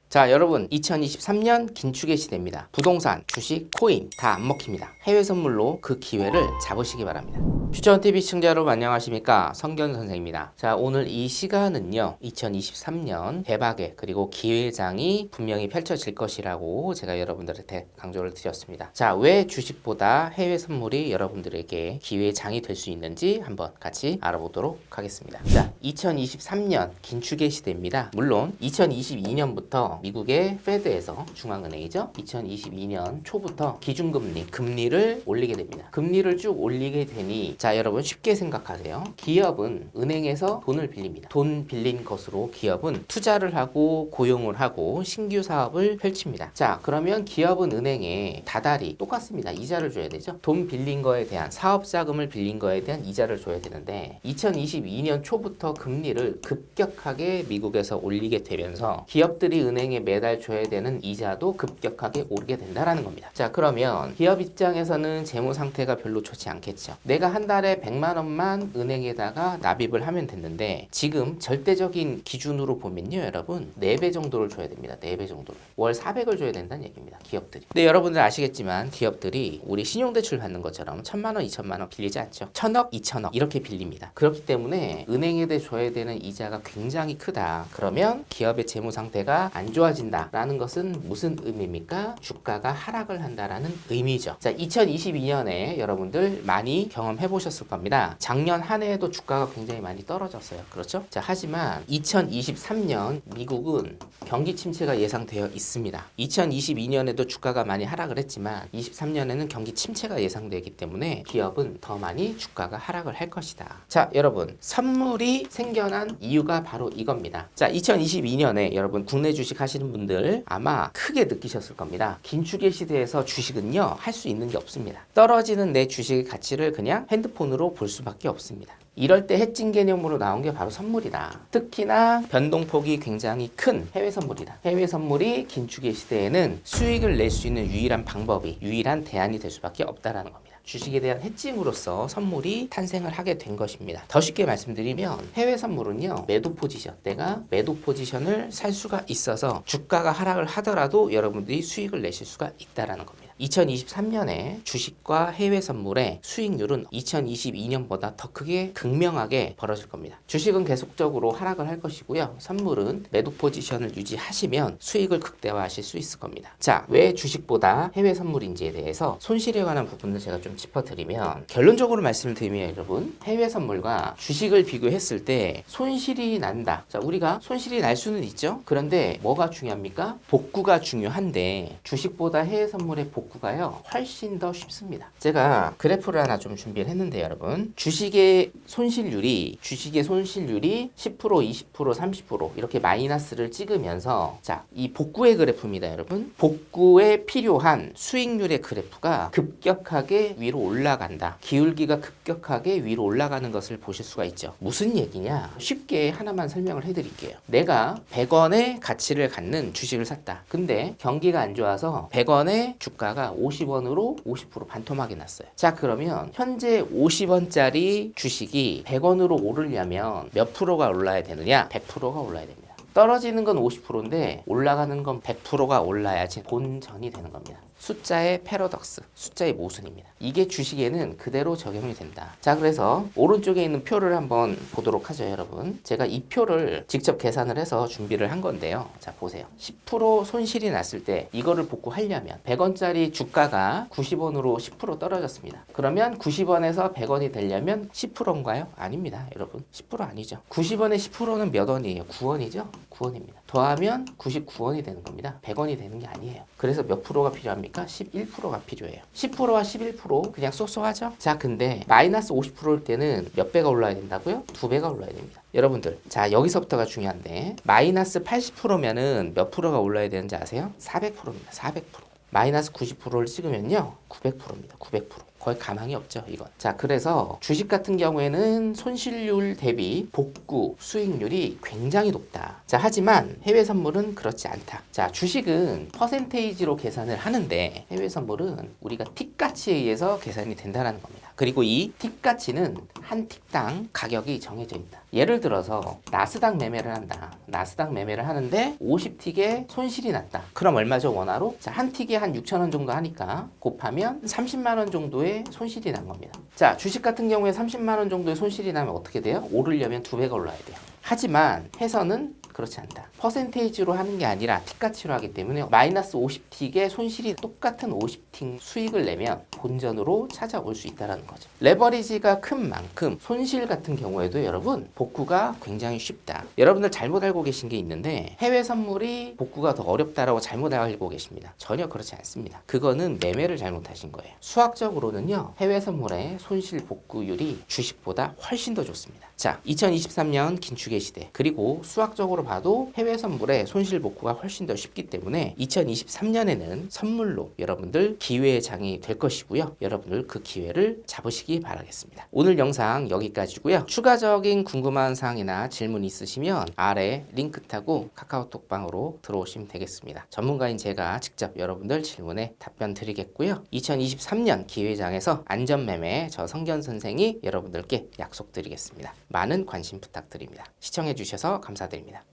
자, 여러분 2023년 긴축의 시대입니다. 부동산, 주식, 코인 다 안 먹힙니다. 해외 선물로 그 기회를 잡으시기 바랍니다. 퓨처원TV 시청자 여러분 안녕하십니까? 성견 선생입니다. 자, 오늘 이 시간은요 2023년 대박의 그리고 기회장이 분명히 펼쳐질 것이라고 제가 여러분들한테 강조를 드렸습니다. 자, 왜 주식보다 해외 선물이 여러분들에게 기회장이 될 수 있는지 한번 같이 알아보도록 하겠습니다. 자, 2023년 긴축의 시대입니다. 물론 2022년부터 미국의 페드에서 중앙은행이죠. 2022년 초부터 기준금리, 금리를 올리게 됩니다. 금리를 쭉 올리게 되니 자, 여러분 쉽게 생각하세요. 기업은 은행에서 돈을 빌립니다. 돈 빌린 것으로 기업은 투자를 하고 고용을 하고 신규 사업을 펼칩니다. 자, 그러면 기업은 은행에 다달이 똑같습니다. 이자를 줘야 되죠. 돈 빌린 거에 대한 사업 자금을 빌린 거에 대한 이자를 줘야 되는데 2022년 초부터 금리를 급격하게 미국에서 올리게 되면서 기업들이 은행에 매달 줘야 되는 이자도 급격하게 오르게 된다라는 겁니다. 자, 그러면 기업 입장에서는 재무 상태가 별로 좋지 않겠죠. 내가 한 달에 100만 원만 은행에다가 납입을 하면 됐는데 지금 절대적인 기준으로 보면요, 여러분 4배 정도를 줘야 됩니다. 4배 정도를. 월 400을 줘야 된다는 얘기입니다. 기업들이. 근데 여러분들 아시겠지만 기업들이 우리 신용대출 받는 것처럼 1000만 원, 2000만 원 빌리지 않죠. 1000억, 2000억 이렇게 빌립니다. 그렇기 때문에 은행에 대해 줘야 되는 이자가 굉장히 크다. 그러면 기업의 재무 상태가 안 좋아진다라는 것은 무슨 의미입니까? 주가가 하락을 한다라는 의미죠. 자, 2022년에 여러분들 많이 경험해 보셨을 겁니다. 작년 한 해에도 주가가 굉장히 많이 떨어졌어요. 그렇죠? 자, 하지만 2023년 미국은 경기 침체가 예상되어 있습니다. 2022년에도 주가가 많이 하락을 했지만 23년에는 경기 침체가 예상되기 때문에 기업은 더 많이 주가가 하락을 할 것이다. 자, 여러분 선물이 생겨난 이유가 바로 이겁니다. 자, 2022년에 여러분 국내 주식 하시는 분들 아마 크게 느끼셨을 겁니다. 긴축의 시대에서 주식은요 할 수 있는 게 없습니다. 떨어지는 내 주식의 가치를 그냥 핸드폰으로 볼 수밖에 없습니다. 이럴 때 해칭 개념으로 나온 게 바로 선물이다. 특히나 변동폭이 굉장히 큰 해외 선물이다. 해외 선물이 긴축의 시대에는 수익을 낼 수 있는 유일한 방법이, 유일한 대안이 될 수밖에 없다라는 겁니다. 주식에 대한 해칭으로서 선물이 탄생을 하게 된 것입니다. 더 쉽게 말씀드리면 해외 선물은요 매도 포지션, 내가 매도 포지션을 살 수가 있어서 주가가 하락을 하더라도 여러분들이 수익을 내실 수가 있다라는 겁니다. 2023년에 주식과 해외 선물의 수익률은 2022년보다 더 크게 극명하게 벌어질 겁니다. 주식은 계속적으로 하락을 할 것이고요. 선물은 매도 포지션을 유지하시면 수익을 극대화하실 수 있을 겁니다. 자, 왜 주식보다 해외 선물인지에 대해서 손실에 관한 부분을 제가 좀 짚어드리면 결론적으로 말씀을 드리면 여러분 해외 선물과 주식을 비교했을 때 손실이 난다. 자, 우리가 손실이 날 수는 있죠. 그런데 뭐가 중요합니까? 복구가 중요한데 주식보다 해외 선물의 복구가요 훨씬 더 쉽습니다. 제가 그래프를 하나 좀 준비를 했는데 여러분 주식의 손실률이 10%, 20%, 30% 이렇게 마이너스를 찍으면서 자, 이 복구의 그래프입니다. 여러분 복구에 필요한 수익률의 그래프가 급격하게 위로 올라간다. 기울기가 급격하게 위로 올라가는 것을 보실 수가 있죠. 무슨 얘기냐? 쉽게 하나만 설명을 해드릴게요. 내가 100원의 가치를 갖는 주식을 샀다. 근데 경기가 안 좋아서 100원의 주가가 50원으로 50% 반토막이 났어요. 자, 그러면 현재 50원짜리 주식이 100원으로 오르려면 몇 프로가 올라야 되느냐? 100%가 올라야 됩니다. 떨어지는 건 50%인데 올라가는 건 100%가 올라야지 본전이 되는 겁니다. 숫자의 패러독스, 숫자의 모순입니다. 이게 주식에는 그대로 적용이 된다. 자, 그래서 오른쪽에 있는 표를 한번 보도록 하죠, 여러분. 제가 이 표를 직접 계산을 해서 준비를 한 건데요. 자, 보세요. 10% 손실이 났을 때 이거를 복구하려면 100원짜리 주가가 90원으로 10% 떨어졌습니다. 그러면 90원에서 100원이 되려면 10%인가요? 아닙니다, 여러분. 10% 아니죠. 90원에 10%는 몇 원이에요? 9원이죠? 9원입니다. 더하면 99원이 되는 겁니다. 100원이 되는 게 아니에요. 그래서 몇 프로가 필요합니까? 11%가 필요해요. 10%와 11% 그냥 쏘쏘하죠? 자, 근데 마이너스 50%일 때는 몇 배가 올라야 된다고요? 2배가 올라야 됩니다. 여러분들, 자, 여기서부터가 중요한데 마이너스 80%면은 몇 프로가 올라야 되는지 아세요? 400%입니다. 400%. 마이너스 90%를 찍으면요 900%입니다. 900%. 거의 가망이 없죠, 이건. 자, 그래서 주식 같은 경우에는 손실률 대비 복구 수익률이 굉장히 높다. 자, 하지만 해외 선물은 그렇지 않다. 자, 주식은 퍼센테이지로 계산을 하는데 해외 선물은 우리가 틱 가치에 의해서 계산이 된다는 겁니다. 그리고 이 틱 가치는 한 틱당 가격이 정해져 있다. 예를 들어서 나스닥 매매를 한다. 나스닥 매매를 하는데 50틱에 손실이 났다. 그럼 얼마죠, 원화로? 자, 한 틱에 한 6,000원 정도 하니까 곱하면 30만 원 정도의 손실이 난 겁니다. 자, 주식 같은 경우에 30만 원 정도의 손실이 나면 어떻게 돼요? 오르려면 2배가 올라야 돼요. 하지만 해서는 그렇지 않다. 퍼센테이지로 하는 게 아니라 틱가치로 하기 때문에 마이너스 50틱의 손실이 똑같은 50틱 수익을 내면 본전으로 찾아올 수 있다는 거죠. 레버리지가 큰 만큼 손실 같은 경우에도 여러분 복구가 굉장히 쉽다. 여러분들 잘못 알고 계신 게 있는데 해외 선물이 복구가 더 어렵다라고 잘못 알고 계십니다. 전혀 그렇지 않습니다. 그거는 매매를 잘못하신 거예요. 수학적으로는요, 해외 선물의 손실 복구율이 주식보다 훨씬 더 좋습니다. 자, 2023년 긴축의 시대, 그리고 수학적으로 봐도 해외 선물의 손실 복구가 훨씬 더 쉽기 때문에 2023년에는 선물로 여러분들 기회의 장이 될 것이고요. 여러분들 그 기회를 잡으시기 바라겠습니다. 오늘 영상 여기까지고요. 추가적인 궁금한 사항이나 질문 있으시면 아래 링크 타고 카카오톡 방으로 들어오시면 되겠습니다. 전문가인 제가 직접 여러분들 질문에 답변 드리겠고요. 2023년 기회장에서 안전매매 저 성견 선생이 여러분들께 약속드리겠습니다. 많은 관심 부탁드립니다. 시청해 주셔서 감사드립니다.